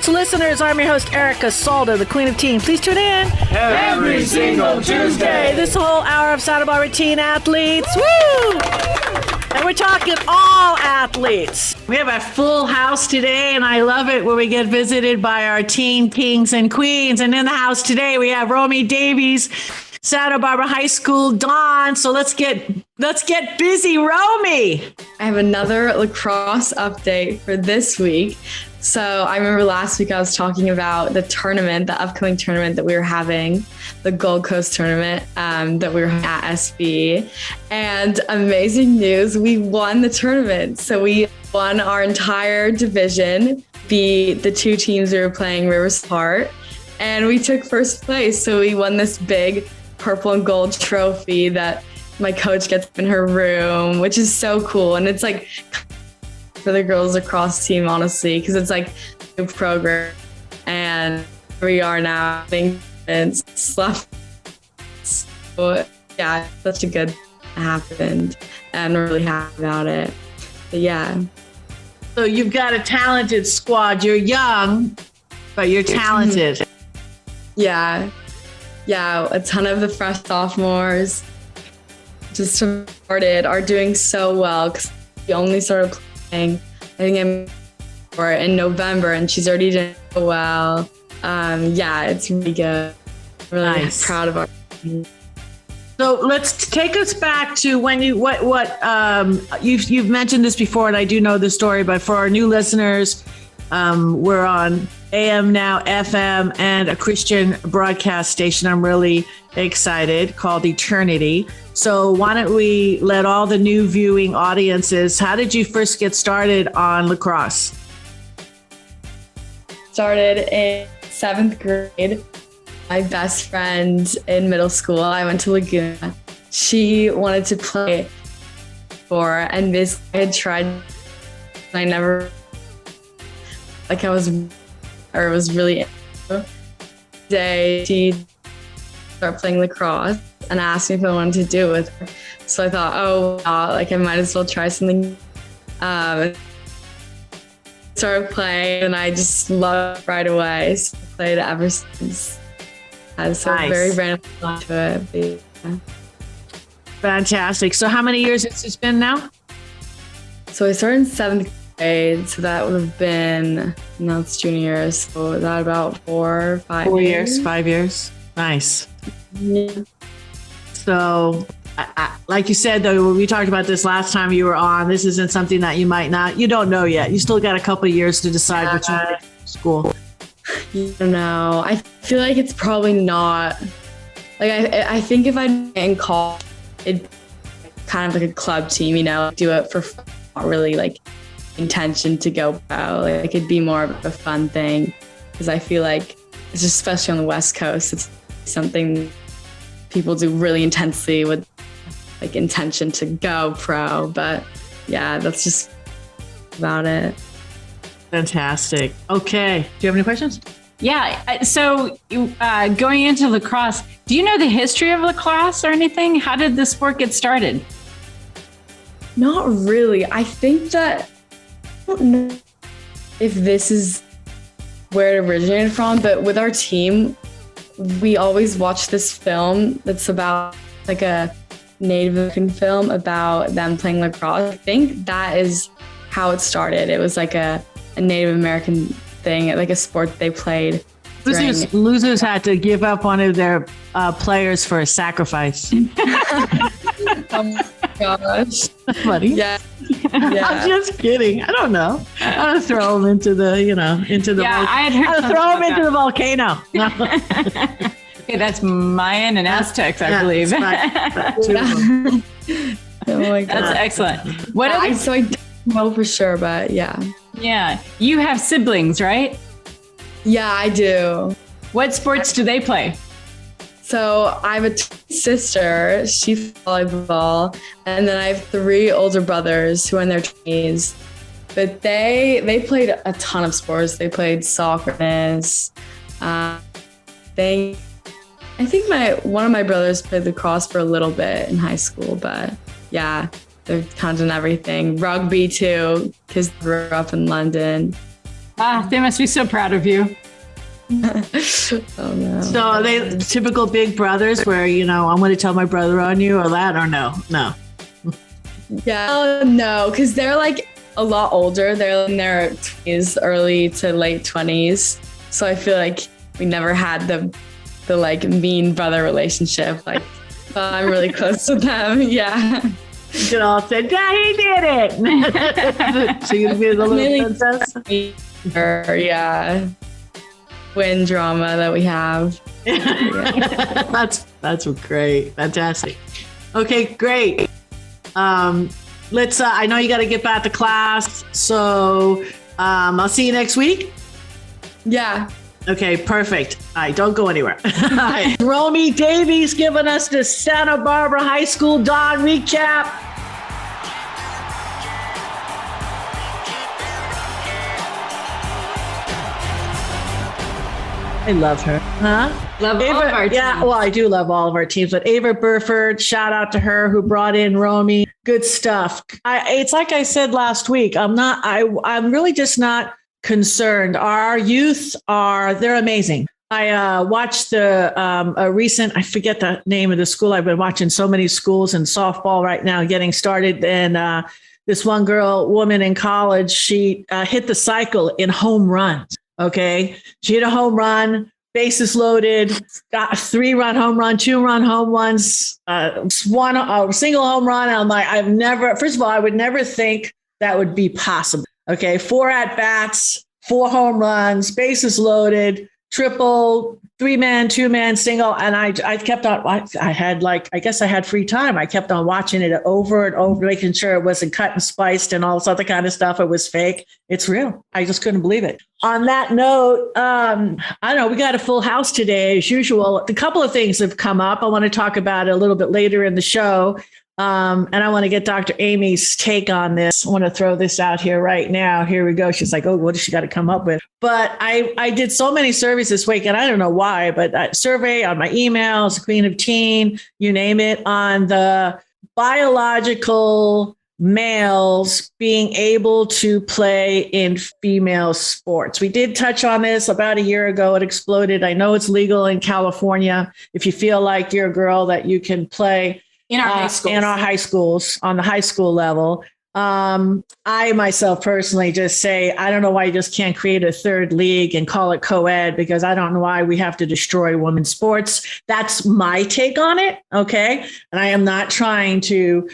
sports listeners. I'm your host, Erica Salda, the Queen of Teen. Please tune in every single Tuesday. This whole hour of Santa Barbara teen athletes. Woo! And we're talking all athletes. We have a full house today, and I love it when we get visited by our teen kings and queens. And in the house today, we have Romy Davies, Santa Barbara High School Dawn. So let's get busy, Romy. I have another lacrosse update for this week. So I remember last week I was talking about the tournament, the upcoming tournament that we were having, the Gold Coast tournament that we were at SB. And amazing news, we won the tournament. So we won our entire division, beat the two teams we were playing, Rivers Park, and we took first place. So we won this big purple and gold trophy that my coach gets in her room, which is so cool. And it's like for the girls lacrosse team, honestly, because it's like a program, and we are now and stuff. So yeah, such a good happened, and we're really happy about it. But yeah. So you've got a talented squad. You're young, but you're talented. Yeah, a ton of the fresh sophomores just started are doing so well because we only started playing, I think in November, and she's already doing so well. Yeah, it's really good. I'm really proud of our team. So let's take us back to when you've mentioned this before, and I do know the story, but for our new listeners, we're on AM now, FM, and a Christian broadcast station. I'm really excited, called Eternity. So why don't we let all the new viewing audiences, how did you first get started on lacrosse? Started in 7th grade. My best friend in middle school, I went to Laguna. She wanted to play and I had tried. I never, was really day she started playing lacrosse and asked me if I wanted to do it with her. So I thought, I might as well try something. Started playing and I just loved it right away. So I played it ever since. So very random to it. Yeah. Fantastic. So how many years has this been now? So I started in 7th grade. So that would have been, now it's junior year. So that about 4 or 5 4 years. years, 5 years. Nice. Yeah. So like you said, though, when we talked about this last time you were on, this isn't something that you don't know yet. You still got a couple of years to decide what you want to do in school. You know, I feel like it's probably not, I think if I'd been in college, it'd kind of like a club team, do it for fun, not really intention to go pro. It'd be more of a fun thing because I feel like, it's just especially on the West Coast, it's something people do really intensely with intention to go pro. But yeah, that's just about it. Fantastic. Okay. Do you have any questions? Yeah. So going into lacrosse, do you know the history of lacrosse or anything? How did the sport get started? Not really. I think that, I don't know if this is where it originated from, but with our team, we always watch this film that's about a Native American film about them playing lacrosse. I think that is how it started. It was a Native American thing, a sport they played. Losers had to give up one of their players for a sacrifice. Oh my gosh. That's funny. Yeah. I'm just kidding. I don't know. I'm gonna throw them into the, I had heard throw them into the volcano. Okay, that's Mayan and Aztecs, I believe. Oh my God. That's excellent. So I don't know for sure, but yeah. Yeah. You have siblings, right? Yeah, I do. What sports do they play? So I have a sister, she volleyball, and then I have 3 older brothers who are in their 20s. But they played a ton of sports. They played soccer, tennis. I think one of my brothers played lacrosse for a little bit in high school, but yeah, they've kind of done everything. Rugby too, because I grew up in London. They must be so proud of you. Oh no. So are they typical big brothers where, I'm going to tell my brother on you or that, or no? No. Yeah. Oh no, because they're like a lot older. They're in their 20s, early to late 20s. So I feel like we never had the like mean brother relationship. Like, but I'm really close to them. Yeah. You can all say, Daddy did it. So you'd be the little princess? Yeah. Twin drama that we have. That's great. Fantastic. Okay, great. Let's I know you got to get back to class, so I'll see you next week. Yeah. Okay, perfect. All right, don't go anywhere. All right. Romy Davies giving us the Santa Barbara High School Dawn recap. I love her. Huh? Love all of our teams. Yeah, well, I do love all of our teams, but Ava Burford, shout out to her who brought in Romy. Good stuff. It's like I said last week. I'm really just not concerned. Our youth they're amazing. I watched a recent, I forget the name of the school. I've been watching so many schools in softball right now getting started. And this one woman in college, she hit the cycle in home runs. Okay. She hit a home run, bases loaded, got a 3-run home run, 2-run home runs, a single home run. And I'm like, first of all, I would never think that would be possible. Okay. 4 at-bats, 4 home runs, bases loaded, triple, 3-man, 2-man, single. And I kept on, I had free time. I kept on watching it over and over, making sure it wasn't cut and spiced and all this other kind of stuff. It was fake. It's real. I just couldn't believe it. On that note, I don't know, we got a full house today as usual. A couple of things have come up. I want to talk about it a little bit later in the show. And I want to get Dr. Amy's take on this. I want to throw this out here right now. Here we go. She's like, oh, what does she got to come up with? But I did so many surveys this week, and I don't know why, but I survey on my emails, Queen of Teen, you name it, on the biological males being able to play in female sports. We did touch on this about a year ago. It exploded. I know it's legal in California. If you feel like you're a girl that you can play in our high schools. In our high schools, on the high school level. I myself personally just say, I don't know why you just can't create a third league and call it co-ed, because I don't know why we have to destroy women's sports. That's my take on it. Okay. And I am not trying to,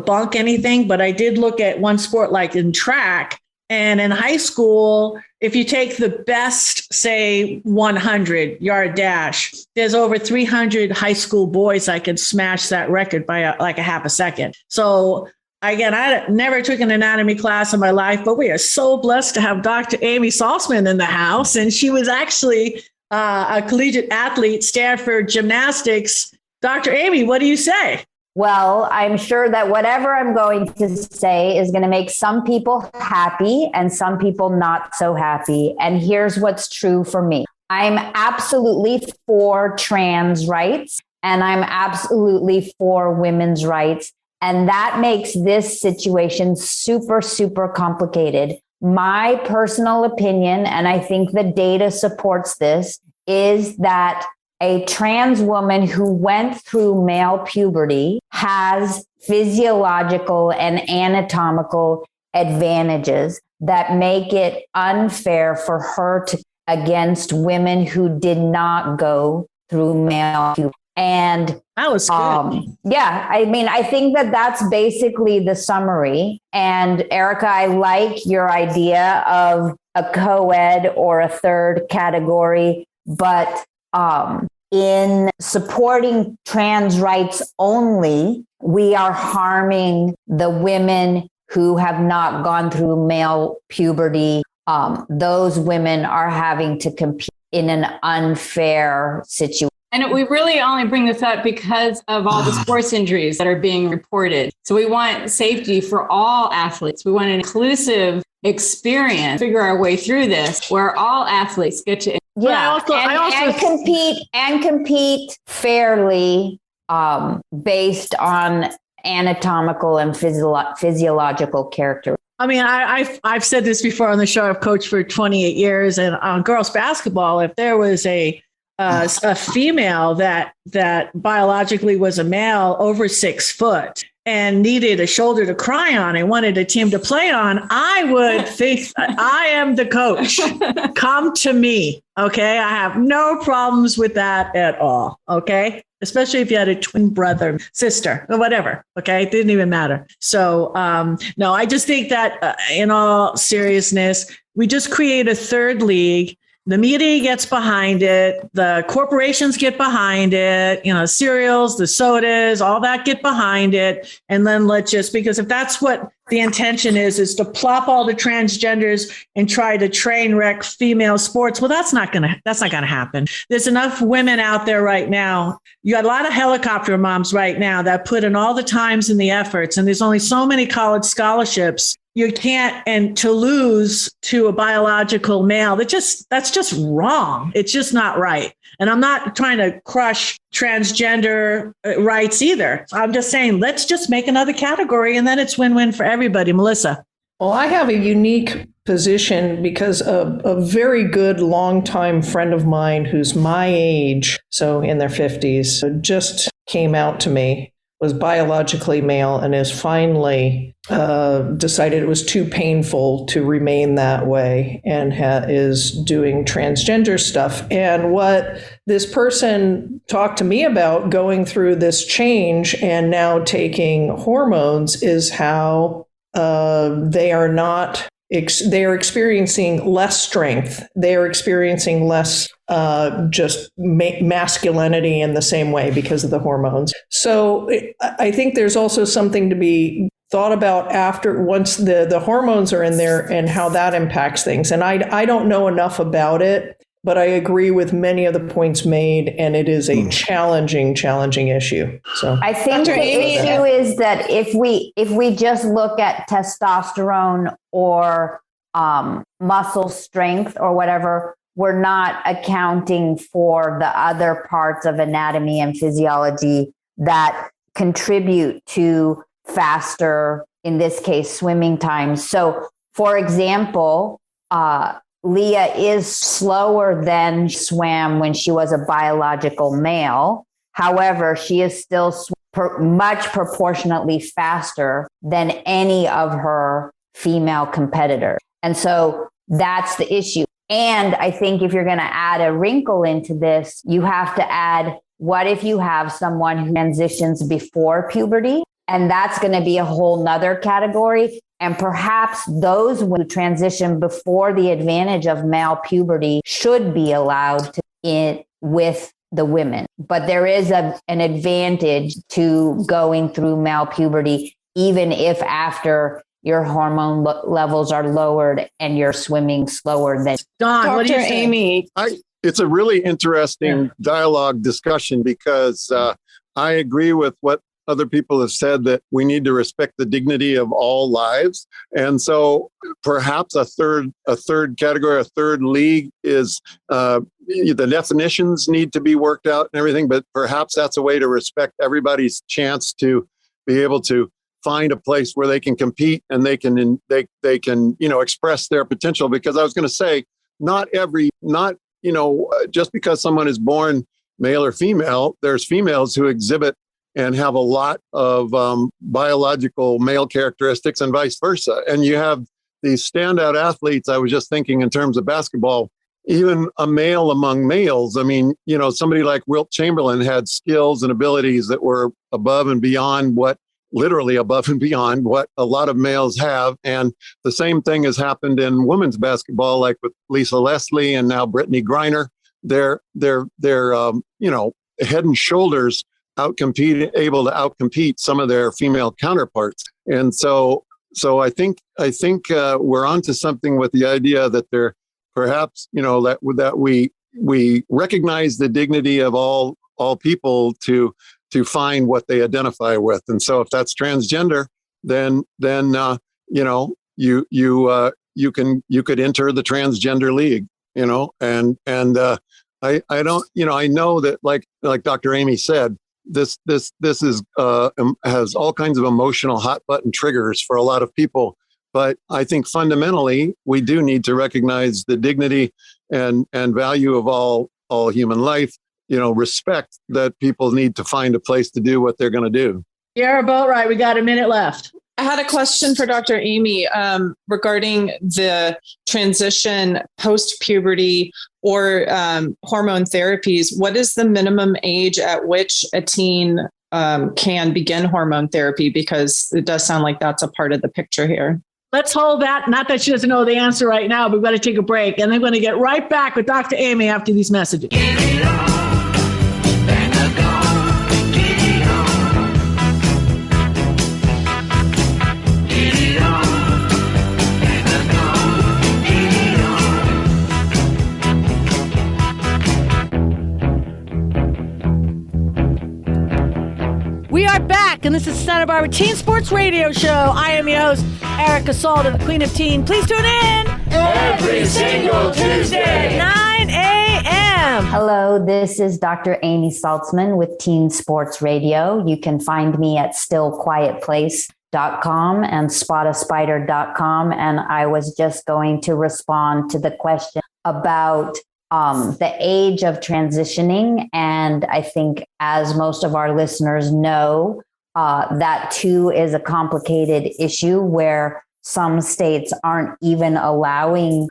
bunk anything, but I did look at one sport like in track. And in high school, if you take the best, say 100-yard dash, there's over 300 high school boys that can smash that record by like a half a second. So again, I never took an anatomy class in my life, but we are so blessed to have Dr. Amy Salzman in the house. And she was actually a collegiate athlete, Stanford Gymnastics. Dr. Amy, what do you say? Well, I'm sure that whatever I'm going to say is going to make some people happy and some people not so happy. And here's what's true for me. I'm absolutely for trans rights, and I'm absolutely for women's rights. And that makes this situation super, super complicated. My personal opinion, and I think the data supports this, is that a trans woman who went through male puberty has physiological and anatomical advantages that make it unfair for her to against women who did not go through male puberty. And that was good. Yeah, I think that that's basically the summary. And Erica, I like your idea of a co-ed or a third category, but in supporting trans rights only, we are harming the women who have not gone through male puberty. Those women are having to compete in an unfair situation. And we really only bring this up because of all the sports injuries that are being reported. So we want safety for all athletes. We want an inclusive experience, figure our way through this, where all athletes get to compete fairly based on anatomical and physiological characteristics. I mean, I've said this before on the show. I've coached for 28 years, and on girls basketball, if there was a female that biologically was a male over 6 foot and needed a shoulder to cry on and wanted a team to play on, I would think I am the coach. Come to me. Okay. I have no problems with that at all. Okay. Especially if you had a twin brother, sister, or whatever. Okay. It didn't even matter. So, no, I just think that in all seriousness, we just create a third league. The media gets behind it. The corporations get behind it. Cereals, the sodas, all that get behind it. And then because if that's what the intention is to plop all the transgenders and try to train wreck female sports. Well, that's not gonna happen. There's enough women out there right now. You got a lot of helicopter moms right now that put in all the times and the efforts, and there's only so many college scholarships. You can't, and to lose to a biological male, that's just wrong. It's just not right. And I'm not trying to crush transgender rights either. I'm just saying, let's just make another category and then it's win-win for everybody. Melissa. Well, I have a unique position because a very good longtime friend of mine who's my age, so in their 50s, just came out to me, was biologically male, and has finally decided it was too painful to remain that way, and is doing transgender stuff. And what this person talked to me about going through this change and now taking hormones is how they are experiencing less strength. They are experiencing less just masculinity in the same way because of the hormones. So I think there's also something to be thought about once the hormones are in there and how that impacts things. And I don't know enough about it, but I agree with many of the points made, and it is a challenging issue. So I think the issue is that if we just look at testosterone or muscle strength or whatever, we're not accounting for the other parts of anatomy and physiology that contribute to faster, in this case, swimming times. So, for example, Leah is slower than she swam when she was a biological male. However, she is still much proportionately faster than any of her female competitors. And so that's the issue. And I think if you're going to add a wrinkle into this, you have to add, what if you have someone who transitions before puberty? And that's going to be a whole nother category. And perhaps those who transition before the advantage of male puberty should be allowed with the women. But there is an advantage to going through male puberty, even if after your hormone levels are lowered and you're swimming slower than Dawn. Dr. What do you say? Amy. It's a really interesting dialogue discussion because I agree with what other people have said, that we need to respect the dignity of all lives. And so perhaps a third category, a third league is the definitions need to be worked out and everything, but perhaps that's a way to respect everybody's chance to be able to find a place where they can compete and they can express their potential. Because I was going to say, just because someone is born male or female, there's females who exhibit and have a lot of biological male characteristics and vice versa. And you have these standout athletes. I was just thinking in terms of basketball, even a male among males. I mean, somebody like Wilt Chamberlain had skills and abilities that were above and beyond what a lot of males have. And the same thing has happened in women's basketball, like with Lisa Leslie and now Brittany Griner. They're head and shoulders able to outcompete some of their female counterparts. And so I think we're onto something with the idea that there perhaps, that we recognize the dignity of all people to find what they identify with. And so if that's transgender, then you could enter the transgender league, and I know that like Dr. Amy said, this is has all kinds of emotional hot button triggers for a lot of people But I think fundamentally, we do need to recognize the dignity and value of all human life, respect that people need to find a place to do what they're going to do. You're about right. We got a minute left. I had a question for Dr. Amy regarding the transition post-puberty or hormone therapies. What is the minimum age at which a teen can begin hormone therapy? Because it does sound like that's a part of the picture here. Let's hold that. Not that she doesn't know the answer right now, but we've got to take a break. And then we're going to get right back with Dr. Amy after these messages. We are back, and this is Santa Barbara Teen Sports Radio Show. I am your host, Erica Salda, the Queen of Teen. Please tune in every single Tuesday, 9 a.m. Hello, this is Dr. Amy Saltzman with Teen Sports Radio. You can find me at stillquietplace.com and spotaspider.com. And I was just going to respond to the question about the age of transitioning. And I think, as most of our listeners know, that too is a complicated issue where some states aren't even allowing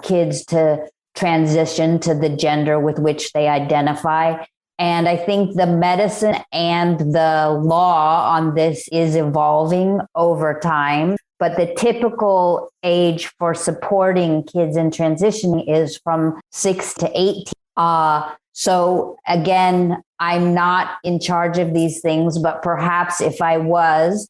kids to transition to the gender with which they identify. And I think the medicine and the law on this is evolving over time. But the typical age for supporting kids in transitioning is from 6 to 18. So again, I'm not in charge of these things, but perhaps if I was,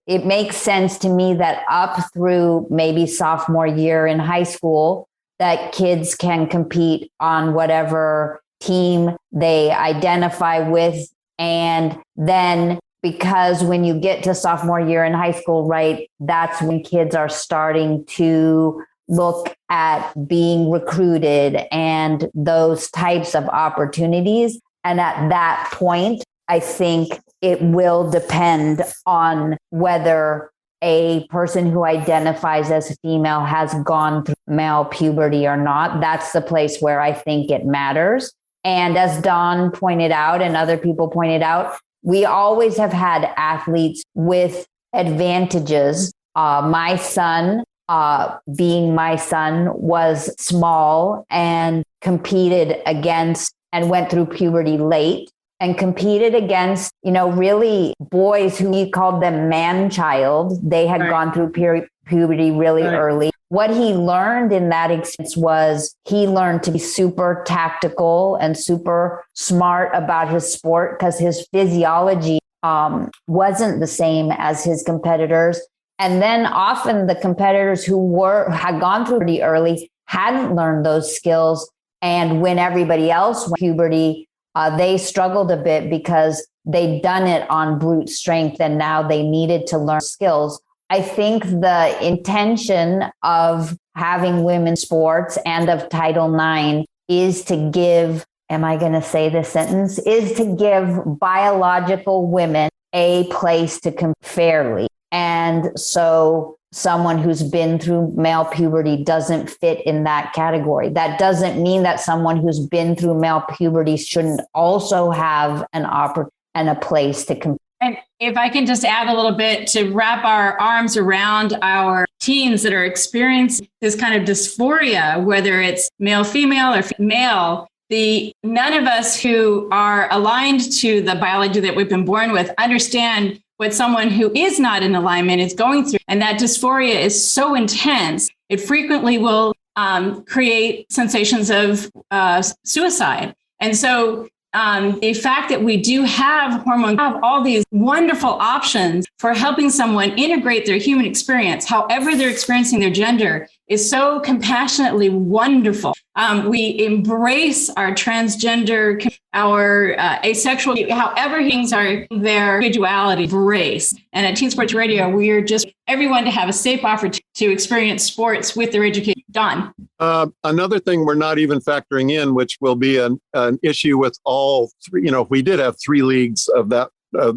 it makes sense to me that up through maybe sophomore year in high school, that kids can compete on whatever team they identify with. And then, because when you get to sophomore year in high school, right, that's when kids are starting to look at being recruited and those types of opportunities. And at that point, I think it will depend on whether a person who identifies as female has gone through male puberty or not. That's the place where I think it matters. And as Dawn pointed out and other people pointed out, we always have had athletes with advantages. My son, being my son, was small and competed against and went through puberty late and competed against, really boys who he called them man-child. They had gone through puberty really early. What he learned in that experience was he learned to be super tactical and super smart about his sport because his physiology wasn't the same as his competitors. And then often the competitors who had gone through pretty early hadn't learned those skills. And when everybody else went through puberty, they struggled a bit because they'd done it on brute strength and now they needed to learn skills. I think the intention of having women's sports and of Title IX is to give, am I going to say this sentence, is to give biological women a place to compete fairly. And so someone who's been through male puberty doesn't fit in that category. That doesn't mean that someone who's been through male puberty shouldn't also have an opportunity and a place to compete. And if I can just add a little bit to wrap our arms around our teens that are experiencing this kind of dysphoria, whether it's male, female, or male, none of us who are aligned to the biology that we've been born with understand what someone who is not in alignment is going through. And that dysphoria is so intense, it frequently will create sensations of suicide. And so the fact that we do have hormones, have all these wonderful options for helping someone integrate their human experience, however they're experiencing their gender, is so compassionately wonderful. We embrace our transgender, our asexual, however things are, their individuality, embrace. And at Teen Sports Radio, we are just everyone to have a safe opportunity to experience sports with their education. Done. Another thing we're not even factoring in, which will be an issue with all three, if we did have three leagues of that,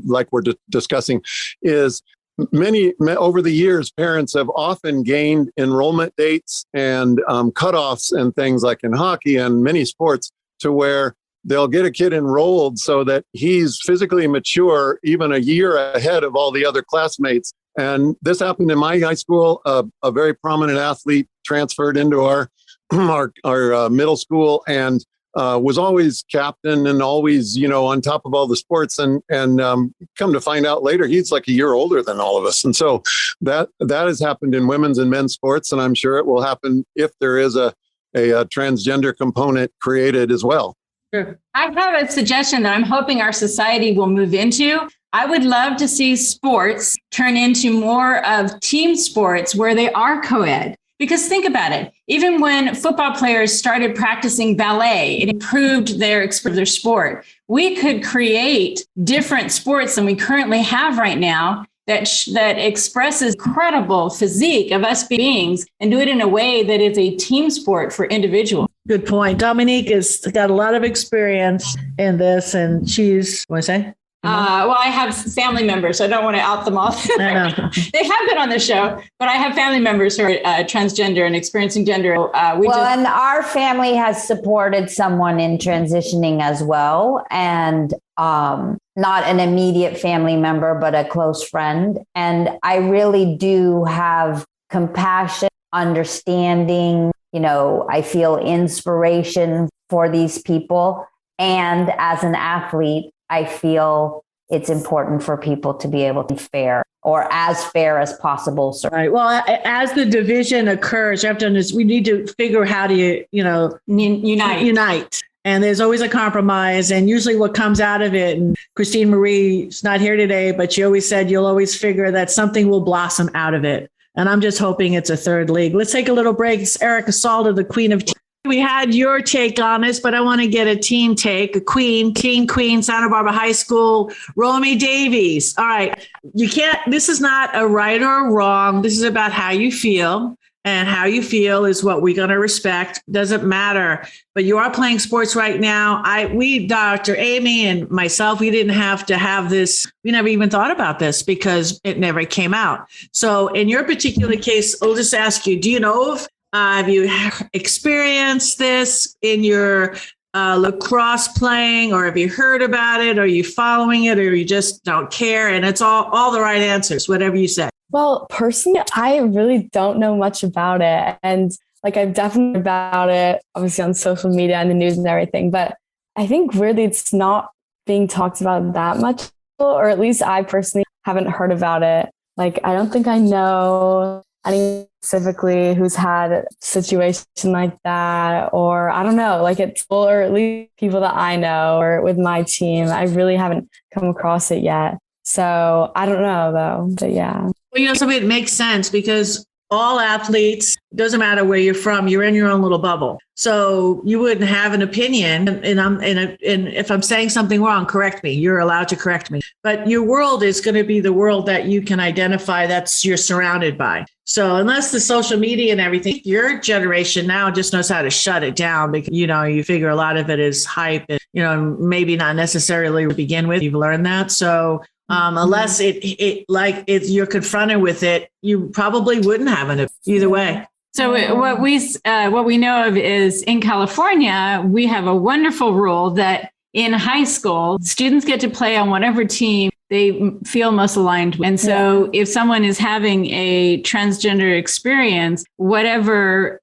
like we're discussing, is over the years, parents have often gained enrollment dates and cutoffs and things like in hockey and many sports to where they'll get a kid enrolled so that he's physically mature even a year ahead of all the other classmates. And this happened in my high school. A very prominent athlete transferred into our middle school and was always captain and always, on top of all the sports. And come to find out later, he's like a year older than all of us. And so that has happened in women's and men's sports. And I'm sure it will happen if there is a transgender component created as well. Sure. I have a suggestion that I'm hoping our society will move into. I would love to see sports turn into more of team sports where they are co-ed. Because think about it, even when football players started practicing ballet, it improved their sport. We could create different sports than we currently have right now that expresses incredible physique of us beings and do it in a way that is a team sport for individuals. Good point. Dominique has got a lot of experience in this, and she's, what do I say? Well, I have family members, so I don't want to out them all. They have been on the show, but I have family members who are transgender and experiencing gender. And our family has supported someone in transitioning as well. And not an immediate family member, but a close friend. And I really do have compassion, understanding, I feel inspiration for these people. And as an athlete, I feel it's important for people to be able to be fair or as fair as possible. So. Right. Well, as the division occurs, you have to understand, we need to figure how do unite. And there's always a compromise. And usually what comes out of it, and Christine Marie's not here today, but she always said, you'll always figure that something will blossom out of it. And I'm just hoping it's a third league. Let's take a little break. It's Erica Salda, the queen of We had your take on this, but I want to get a team take. Teen Queen, Santa Barbara High School, Romy Davies. All right. This is not a right or wrong. This is about how you feel. And how you feel is what we're going to respect. Doesn't matter. But you are playing sports right now. We, Dr. Amy and myself, we didn't have to have this. We never even thought about this because it never came out. So in your particular case, I'll just ask you, do you know if have you experienced this in your lacrosse playing, or have you heard about it? Are you following it, or you just don't care? And it's all the right answers, whatever you say. Well, personally, I really don't know much about it. And I've definitely heard about it, obviously on social media and the news and everything. But I think really it's not being talked about that much, or at least I personally haven't heard about it. I don't think I know anyone specifically who's had a situation like that, or I don't know, or at least people that I know or with my team. I really haven't come across it yet. So I don't know though, but yeah. Well, something that makes sense because all athletes, doesn't matter where you're from, you're in your own little bubble. So you wouldn't have an opinion. And if I'm saying something wrong, correct me. You're allowed to correct me. But your world is going to be the world that you can identify you're surrounded by. So unless the social media and everything, your generation now just knows how to shut it down because, you figure a lot of it is hype and, maybe not necessarily to begin with. You've learned that. So unless you're confronted with it, you probably wouldn't have it either way. So what we know of is in California, we have a wonderful rule that in high school, students get to play on whatever team they feel most aligned with. And so if someone is having a transgender experience, whatever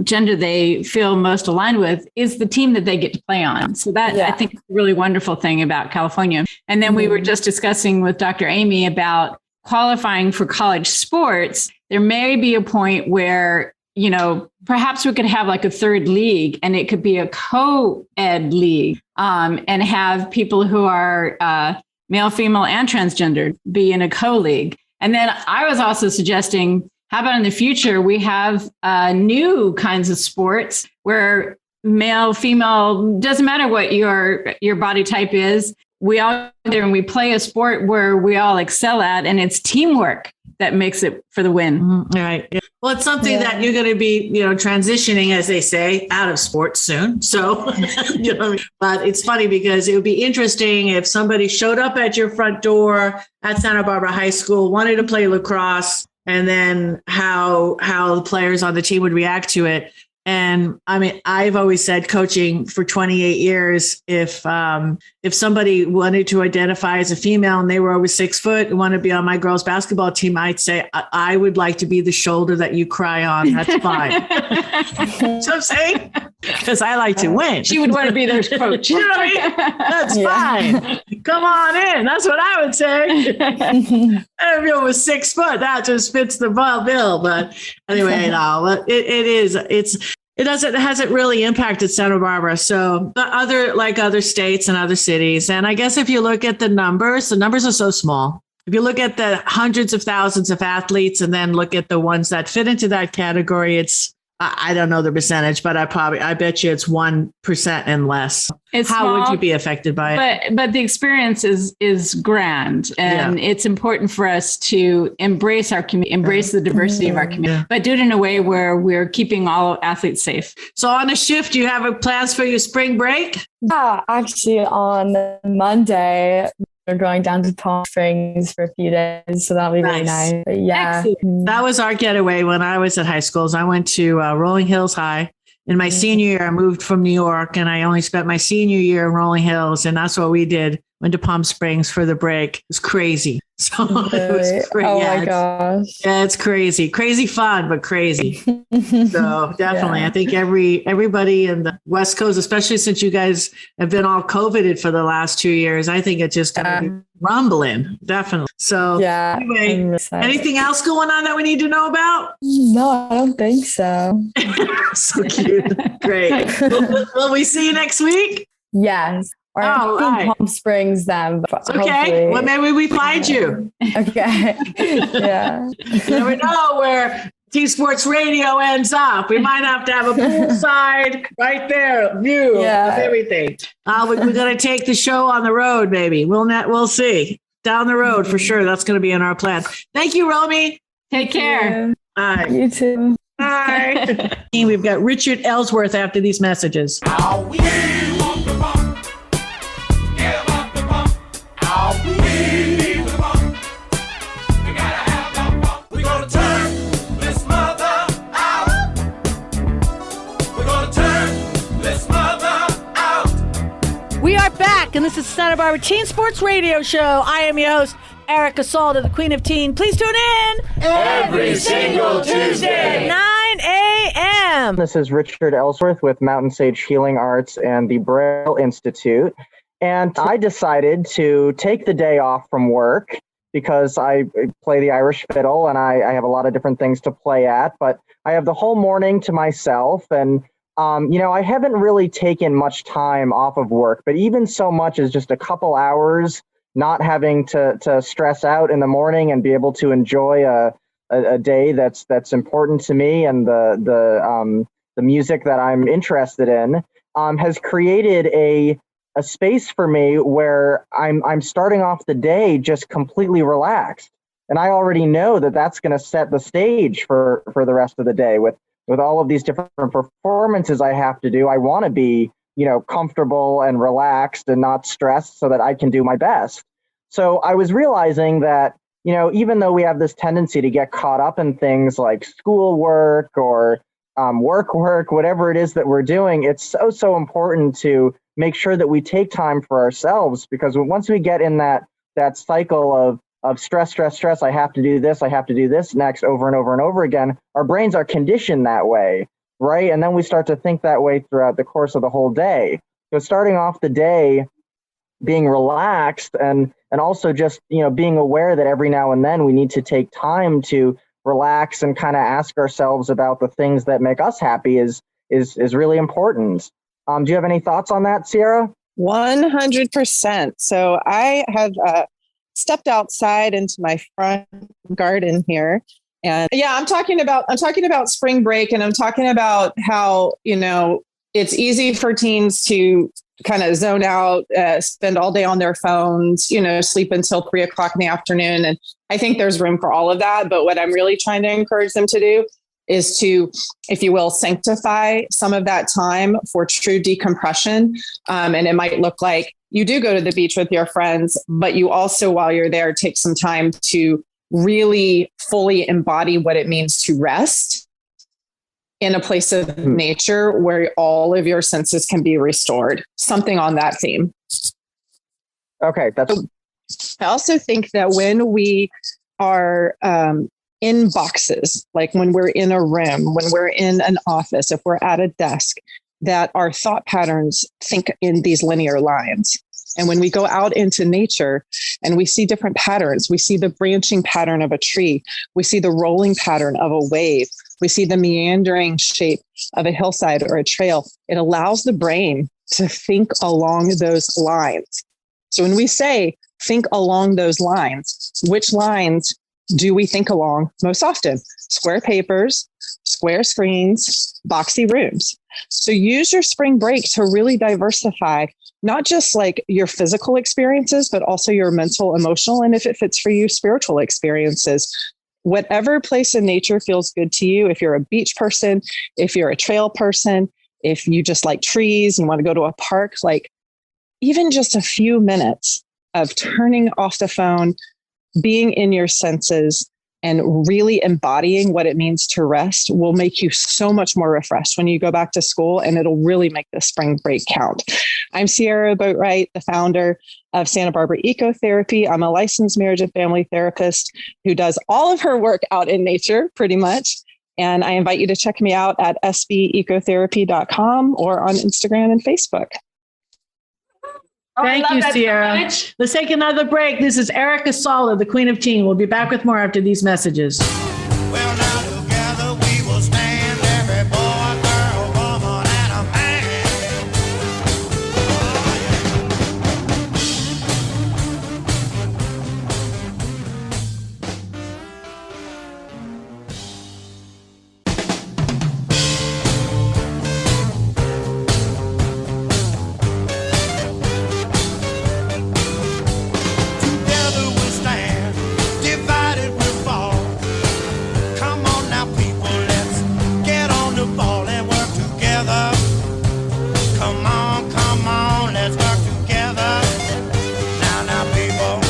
gender they feel most aligned with is the team that they get to play on. So that I think is a really wonderful thing about California. And then we were just discussing with Dr. Amy about qualifying for college sports. There may be a point where, perhaps we could have a third league, and it could be a co-ed league, and have people who are male, female, and transgender be in a co-league. And then I was also suggesting, how about in the future, we have new kinds of sports where male, female, doesn't matter what your body type is, we all and we play a sport where we all excel at, and it's teamwork that makes it for the win. Right. Yeah. Well, it's something that you're going to be, transitioning, as they say, out of sports soon. So, but it's funny because it would be interesting if somebody showed up at your front door at Santa Barbara High School, wanted to play lacrosse, and then how the players on the team would react to it. And I mean, I've always said, coaching for 28 years, if somebody wanted to identify as a female and they were over 6 foot and want to be on my girls basketball team, I'd say, I would like to be the shoulder that you cry on. That's fine. So I'm saying, because I like to win. She would want to be their coach. You know what I mean? That's fine. Come on in. That's what I would say. If it was 6 foot, that just fits the bill. But anyway, no, it hasn't really impacted Santa Barbara. So other states and other cities. And I guess if you look at the numbers are so small. If you look at the hundreds of thousands of athletes and then look at the ones that fit into that category, I don't know the percentage, but I bet you it's 1% and less. How would you be affected by it? But the experience is grand, and it's important for us to embrace our community, embrace the diversity of our community, but do it in a way where we're keeping all athletes safe. So on a shift, do you have plans for your spring break? Yeah, actually on Monday, we're going down to Palm Springs for a few days, so that'll be really nice. But yeah, that was our getaway when I was at high schools. I went to Rolling Hills High. In my senior year, I moved from New York, and I only spent my senior year in Rolling Hills, and that's what we did. Went to Palm Springs for the break. It was crazy. So it was crazy. Oh my gosh. Yeah, it's crazy. Crazy fun, but crazy. So definitely, I think everybody in the West Coast, especially since you guys have been all COVIDed for the last 2 years, I think it's just going to be rumbling. Definitely. So anyway, anything else going on that we need to know about? No, I don't think so. So cute. Great. Will we see you next week? Yes. Or Palm Springs then. Okay. Well, maybe we find you. Okay. Yeah. You never know where T Sports Radio ends up. We might have to have a poolside right there view of everything. We're going to take the show on the road, maybe. We'll see. Down the road for sure. That's going to be in our plan. Thank you, Romy. Take care. Bye. You too. Bye. We've got Richard Ellsworth after these messages. We are back, and this is Santa Barbara Teen Sports Radio Show. I am your host, Erica Salda, the Queen of Teen. Please tune in every single Tuesday, 9 a.m. This is Richard Ellsworth with Mountain Sage Healing Arts and the Braille Institute. And I decided to take the day off from work because I play the Irish fiddle and I have a lot of different things to play at, but I have the whole morning to myself. And I haven't really taken much time off of work, but even so much as just a couple hours, not having to stress out in the morning and be able to enjoy a day that's important to me and the music that I'm interested in, has created a space for me where I'm starting off the day just completely relaxed. And I already know that that's going to set the stage for the rest of the day with all of these different performances I have to do. I want to be, comfortable and relaxed and not stressed so that I can do my best. So I was realizing that, even though we have this tendency to get caught up in things like schoolwork or work, whatever it is that we're doing, it's so important to make sure that we take time for ourselves, because once we get in that cycle of stress, I have to do this next over and over and over again, our brains are conditioned that way, right? And then we start to think that way throughout the course of the whole day. So starting off the day being relaxed and also just, being aware that every now and then we need to take time to relax and kind of ask ourselves about the things that make us happy is really important. Do you have any thoughts on that, Sierra? 100%. So I have stepped outside into my front garden here, and I'm talking about spring break, and I'm talking about how it's easy for teens to kind of zone out, spend all day on their phones, sleep until 3 o'clock in the afternoon. And I think there's room for all of that. But what I'm really trying to encourage them to do is to, if you will, sanctify some of that time for true decompression. And it might look like you do go to the beach with your friends, but you also, while you're there, take some time to really fully embody what it means to rest in a place of nature where all of your senses can be restored. Something on that theme. Okay. I also think that when we are in boxes, like when we're in a room, when we're in an office, if we're at a desk, that our thought patterns think in these linear lines. And when we go out into nature and we see different patterns, we see the branching pattern of a tree, we see the rolling pattern of a wave, we see the meandering shape of a hillside or a trail. It allows the brain to think along those lines. So when we say think along those lines, which lines do we think along most often? Square papers, square screens, boxy rooms. So use your spring break to really diversify, not just like your physical experiences, but also your mental, emotional, and if it fits for you, spiritual experiences. Whatever place in nature feels good to you. If you're a beach person, if you're a trail person, if you just like trees and want to go to a park, like even just a few minutes of turning off the phone, being in your senses, and really embodying what it means to rest will make you so much more refreshed when you go back to school, and it'll really make the spring break count. I'm Sierra Boatwright, the founder of Santa Barbara Ecotherapy. I'm a licensed marriage and family therapist who does all of her work out in nature, pretty much. And I invite you to check me out at sbecotherapy.com or on Instagram and Facebook. Thank you, Sierra. Let's take another break. This is Erica Sala, the Queen of Teen. We'll be back with more after these messages. Well, now together we will stand, every boy, girl, woman, and a man. Together we'll stand, divided we'll fall. Come on now, people, let's get on the ball and work together. Come on, let's work together. Now, people,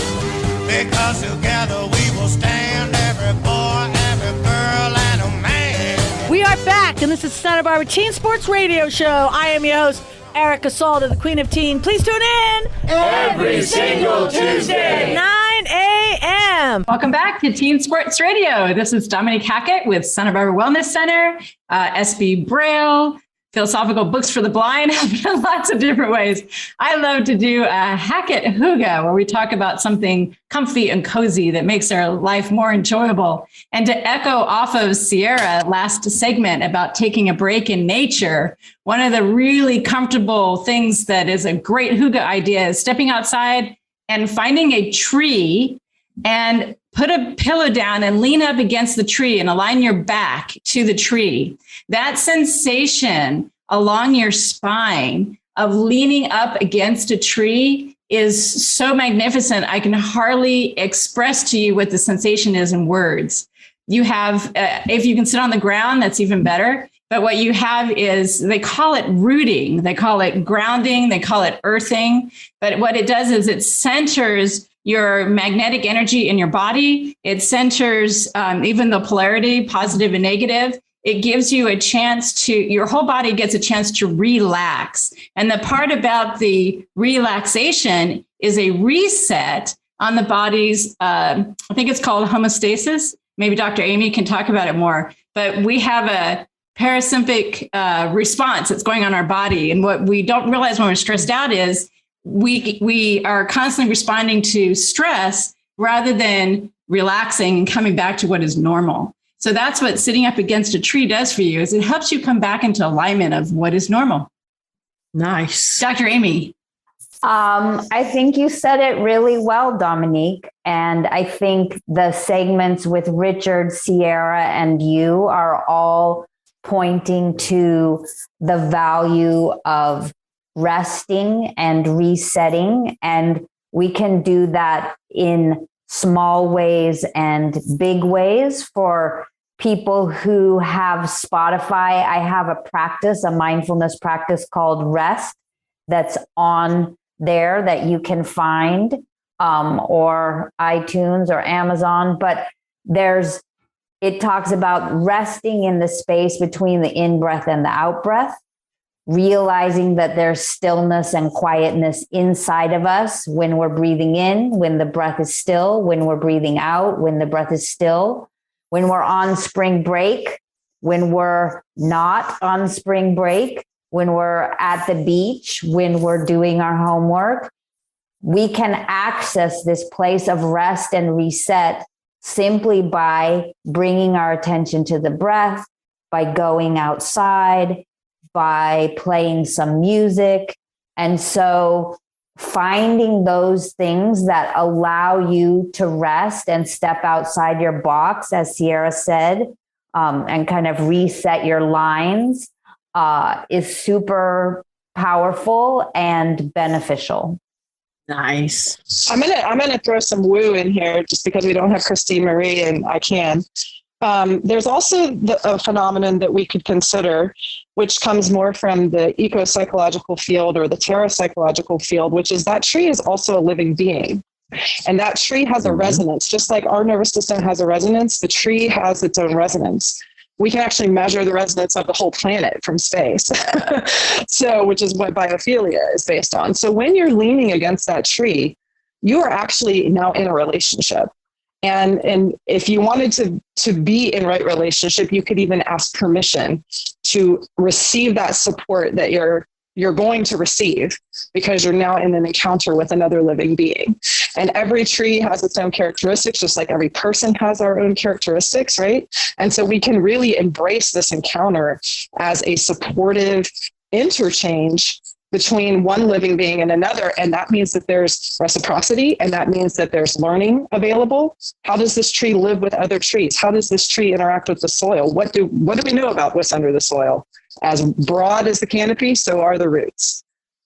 because together we will stand, every boy, every girl, and a man. We are back, and this is Santa Barbara Teen Sports Radio Show. I am your host, Erica Salda, the Queen of Teen. Please tune in Every single Tuesday. 9 a.m. Welcome back to Teen Sports Radio. This is Dominique Hackett with Santa Barbara Wellness Center, SB Braille, Philosophical Books for the Blind, in lots of different ways. I love to do a Hackett Hygge, where we talk about something comfy and cozy that makes our life more enjoyable. And to echo off of Sierra last segment about taking a break in nature, one of the really comfortable things that is a great Hygge idea is stepping outside and finding a tree and put a pillow down and lean up against the tree and align your back to the tree. That sensation along your spine of leaning up against a tree is so magnificent. I can hardly express to you what the sensation is in words. You have, if you can sit on the ground, that's even better. But what you have is, they call it rooting, they call it grounding, they call it earthing. But what it does is it centers your magnetic energy in your body. It centers even the polarity, positive and negative. It gives you a chance to, your whole body gets a chance to relax. And the part about the relaxation is a reset on the body's, I think it's called homeostasis. Maybe Dr. Amy can talk about it more, but we have a parasympathetic response that's going on in our body. And what we don't realize when we're stressed out is we are constantly responding to stress rather than relaxing and coming back to what is normal. So that's what sitting up against a tree does for you, is it helps you come back into alignment of what is normal. Nice. Dr. Amy. I think you said it really well, Dominique. And I think the segments with Richard, Sierra, and you are all pointing to the value of resting and resetting. And we can do that in small ways and big ways. For people who have Spotify, I have a practice, a mindfulness practice called Rest that's on there that you can find, or iTunes or Amazon. But it talks about resting in the space between the in-breath and the out-breath, realizing that there's stillness and quietness inside of us when we're breathing in, when the breath is still, when we're breathing out, when the breath is still, when we're on spring break, when we're not on spring break, when we're at the beach, when we're doing our homework. We can access this place of rest and reset simply by bringing our attention to the breath, by going outside, by playing some music. And so finding those things that allow you to rest and step outside your box, as Sierra said, and kind of reset your lines, is super powerful and beneficial. Nice. I'm gonna throw some woo in here just because we don't have Christine Marie and I can. There's also a phenomenon that we could consider, which comes more from the eco-psychological field or the parapsychological field, which is that tree is also a living being. And that tree has a resonance. Just like our nervous system has a resonance, the tree has its own resonance. We can actually measure the resonance of the whole planet from space. So, which is what biophilia is based on. So when you're leaning against that tree, you are actually now in a relationship. And if you wanted to be in right relationship, you could even ask permission to receive that support that you're going to receive, because you're now in an encounter with another living being. And every tree has its own characteristics, just like every person has our own characteristics, right? And so we can really embrace this encounter as a supportive interchange between one living being and another. And that means that there's reciprocity, and that means that there's learning available. How does this tree live with other trees? How does this tree interact with the soil? What do we know about what's under the soil? As broad as the canopy, so are the roots.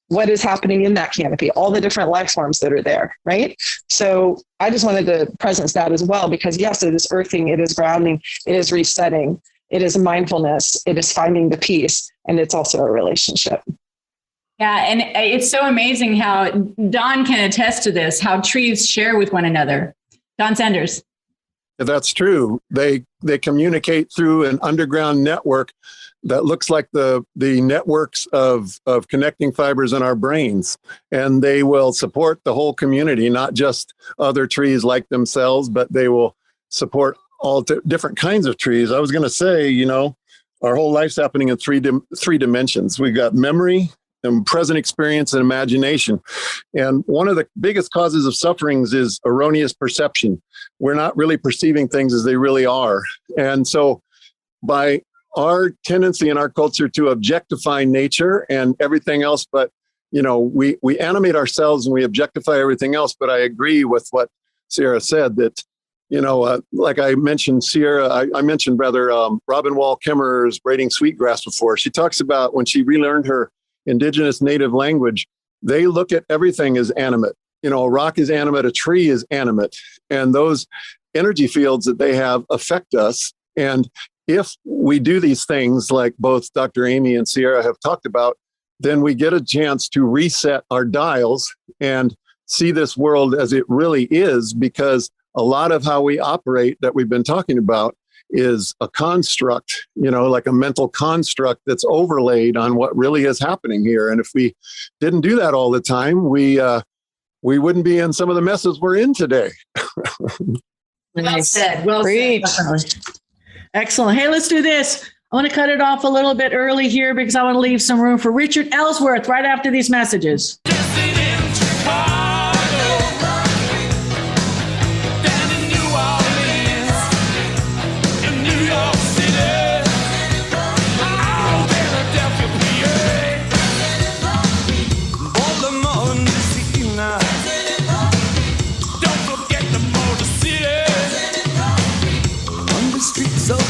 What is happening in that canopy? All the different life forms that are there, right? So I just wanted to presence that as well, because yes, it is earthing, it is grounding, it is resetting, it is mindfulness, it is finding the peace, and it's also a relationship. Yeah, and it's so amazing how Don can attest to this, how trees share with one another. Don Sanders. That's true. They communicate through an underground network that looks like the networks of connecting fibers in our brains. And they will support the whole community, not just other trees like themselves, but they will support all different kinds of trees. I was going to say, our whole life's happening in three dimensions. We've got memory and present experience and imagination. And one of the biggest causes of sufferings is erroneous perception. We're not really perceiving things as they really are. And so by our tendency in our culture to objectify nature and everything else, but we animate ourselves and we objectify everything else. But I agree with what Sierra said, that like I mentioned, I mentioned Robin Wall Kimmerer's Braiding Sweetgrass before. She talks about when she relearned her indigenous native language, they look at everything as animate. A rock is animate, a tree is animate, and those energy fields that they have affect us. And if we do these things like both Dr. Amy and Sierra have talked about, then we get a chance to reset our dials and see this world as it really is, because a lot of how we operate that we've been talking about is a construct, like a mental construct that's overlaid on what really is happening here. And if we didn't do that all the time, we wouldn't be in some of the messes we're in today. Well said. Well said. Excellent. Hey, let's do this. I want to cut it off a little bit early here because I want to leave some room for Richard Ellsworth right after these messages.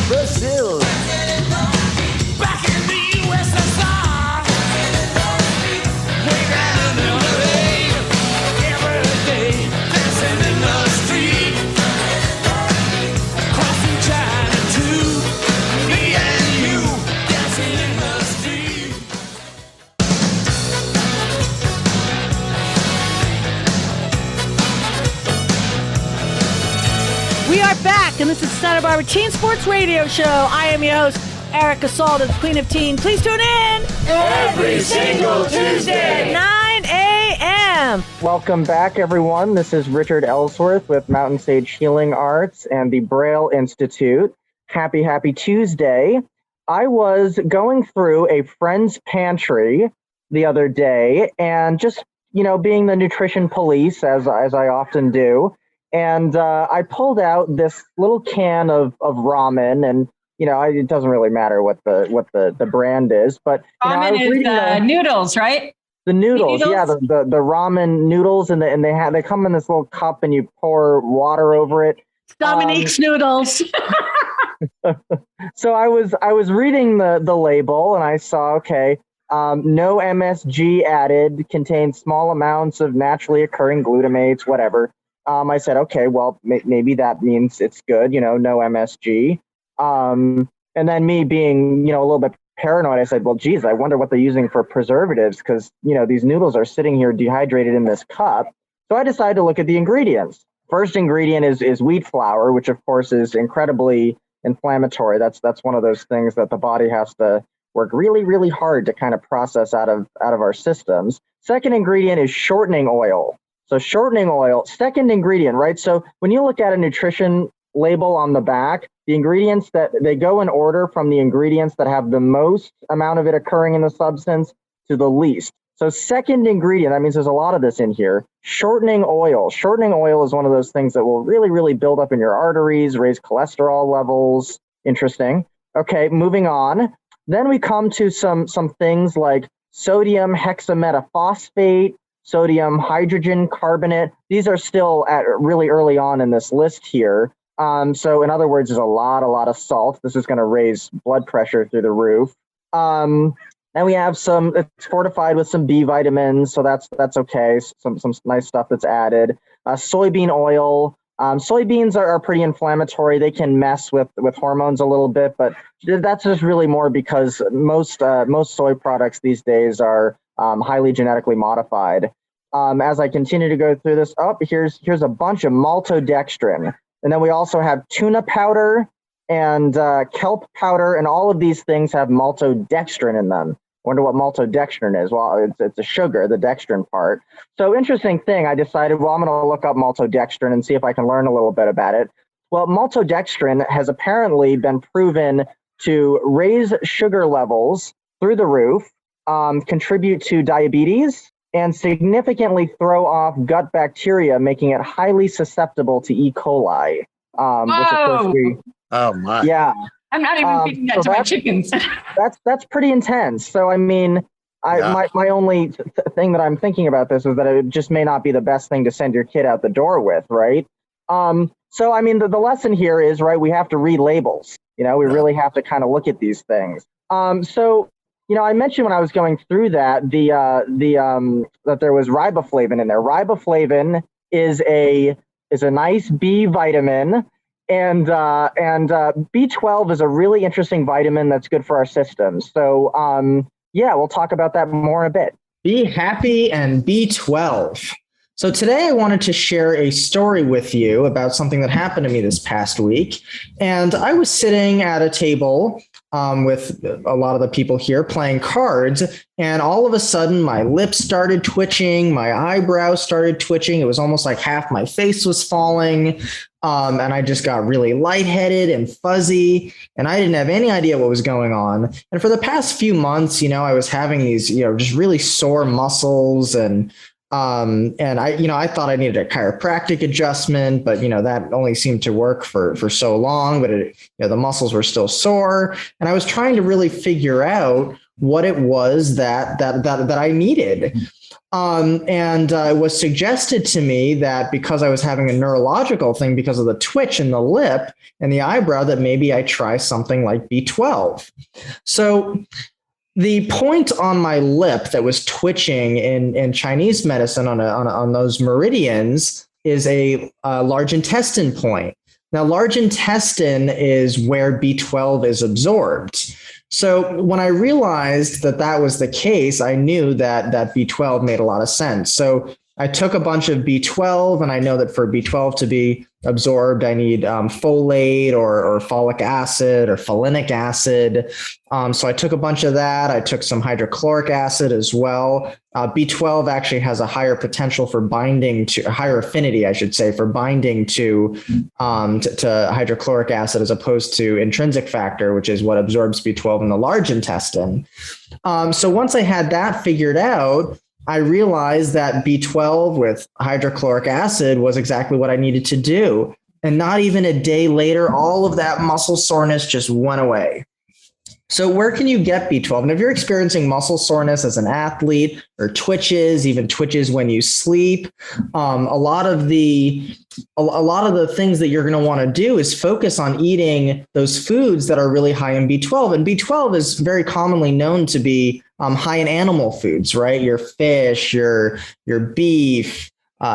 Brazil. We are back, and this is Santa Barbara Teen Sports Radio Show. I am your host, Erica Salda, Queen of Teen. Please tune in every single Tuesday, 9 a.m. Welcome back, everyone. This is Richard Ellsworth with Mountain Sage Healing Arts and the Braille Institute. Happy Tuesday. I was going through a friend's pantry the other day and just, being the nutrition police, as I often do. And I pulled out this little can of ramen, and it doesn't really matter what the brand is, but Ramen is noodles, right? The noodles, yeah, the ramen noodles, and they come in this little cup, and you pour water over it. Dominique's noodles. So I was reading the label, and I saw no MSG added, contains small amounts of naturally occurring glutamates, whatever. I said, okay, well, maybe that means it's good, no MSG. And then me being, a little bit paranoid, I said, well, geez, I wonder what they're using for preservatives, because, these noodles are sitting here dehydrated in this cup. So I decided to look at the ingredients. First ingredient is wheat flour, which of course is incredibly inflammatory. That's one of those things that the body has to work really, really hard to kind of process out of our systems. Second ingredient is shortening oil. So shortening oil, second ingredient, right? So when you look at a nutrition label on the back, the ingredients that they go in order from the ingredients that have the most amount of it occurring in the substance to the least. So second ingredient, that means there's a lot of this in here. Shortening oil. Shortening oil is one of those things that will really, really build up in your arteries, raise cholesterol levels. Interesting. Okay, moving on. Then we come to some things like sodium hexametaphosphate, sodium hydrogen carbonate. These are still at really early on in this list here. So in other words, there's a lot of salt. This is going to raise blood pressure through the roof. Then we have it's fortified with some B vitamins, so that's okay. Some nice stuff that's added. Soybean oil. Soybeans are pretty inflammatory. They can mess with hormones a little bit, but that's just really more because most soy products these days are highly genetically modified. As I continue to go through this, here's a bunch of maltodextrin. And then we also have tuna powder and kelp powder, and all of these things have maltodextrin in them. Wonder what maltodextrin is. Well, it's a sugar, the dextrin part. So interesting thing, I decided, well, I'm going to look up maltodextrin and see if I can learn a little bit about it. Well, maltodextrin has apparently been proven to raise sugar levels through the roof, contribute to diabetes, and significantly throw off gut bacteria, making it highly susceptible to E. coli. Which of course Oh my! Yeah, I'm not even feeding that to my chickens. That's pretty intense. So I mean, my only thing that I'm thinking about this is that it just may not be the best thing to send your kid out the door with, right? So I mean, the lesson here is, right, we have to read labels. We really have to kind of look at these things. So I mentioned when I was going through that that there was riboflavin in there. Riboflavin is a nice B vitamin. And B12 is a really interesting vitamin that's good for our systems. So, we'll talk about that more in a bit. Be happy and B12. So today I wanted to share a story with you about something that happened to me this past week. And I was sitting at a table with a lot of the people here playing cards. And all of a sudden, my lips started twitching. My eyebrows started twitching. It was almost like half my face was falling. And I just got really lightheaded and fuzzy. And I didn't have any idea what was going on. And for the past few months, I was having these, just really sore muscles. And I thought I needed a chiropractic adjustment, but that only seemed to work for so long. But the muscles were still sore, and I was trying to really figure out what it was that I needed. It was suggested to me that because I was having a neurological thing because of the twitch in the lip and the eyebrow, that maybe I try something like B12. So the point on my lip that was twitching in Chinese medicine on those meridians is a large intestine point. Now, large intestine is where B12 is absorbed. So when I realized that was the case, I knew that B12 made a lot of sense. So I took a bunch of B12, and I know that for B12 to be absorbed, I need folate or folic acid or folinic acid. So I took a bunch of that. I took some hydrochloric acid as well. B12 actually has a higher potential for binding to, a higher affinity, I should say, for binding to hydrochloric acid as opposed to intrinsic factor, which is what absorbs B12 in the large intestine. So once I had that figured out, I realized that B12 with hydrochloric acid was exactly what I needed to do. And not even a day later, all of that muscle soreness just went away. So where can you get B12? And if you're experiencing muscle soreness as an athlete or twitches, even twitches when you sleep, a lot of the things that you're going to want to do is focus on eating those foods that are really high in B12. And B12 is very commonly known to be high in animal foods, right? Your fish, your beef,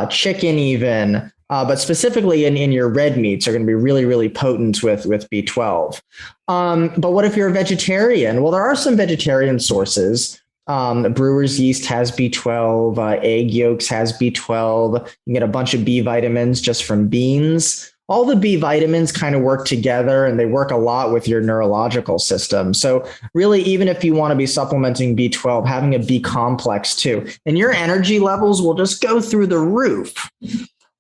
chicken even. But specifically in your red meats are going to be really, really potent with B12. But what if you're a vegetarian? Well, there are some vegetarian sources. Brewer's yeast has B12, egg yolks has B12. You can get a bunch of B vitamins just from beans. All the B vitamins kind of work together, and they work a lot with your neurological system. So really, even if you want to be supplementing B12, having a B complex too, and your energy levels will just go through the roof.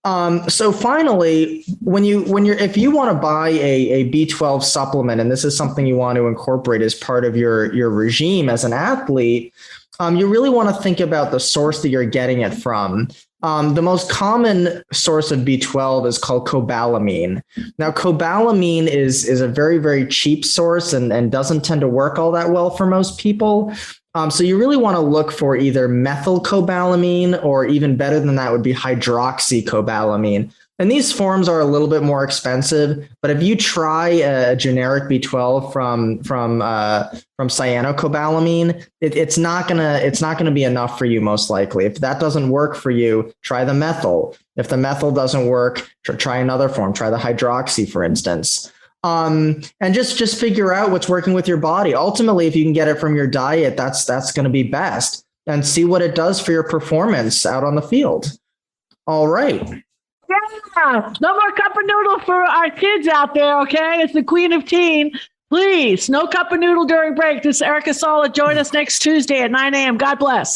So finally, if you want to buy a B12 supplement, and this is something you want to incorporate as part of your regime as an athlete, you really want to think about the source that you're getting it from. The most common source of B12 is called cobalamin. Now, cobalamin is a very, very cheap source and doesn't tend to work all that well for most people. So you really want to look for either methylcobalamin, or even better than that would be hydroxycobalamin. And these forms are a little bit more expensive, but if you try a generic B12 from cyanocobalamin, it's not gonna be enough for you most likely. If that doesn't work for you, try the methyl. If the methyl doesn't work, try another form. Try the hydroxy, for instance. And just figure out what's working with your body. Ultimately, if you can get it from your diet, that's going to be best, and see what it does for your performance out on the field. All right. Yeah, no more cup of noodle for our kids out there, okay? It's the Queen of Teen. Please, no cup of noodle during break. This is Erica Sala. Join us next Tuesday at 9 a.m. God bless.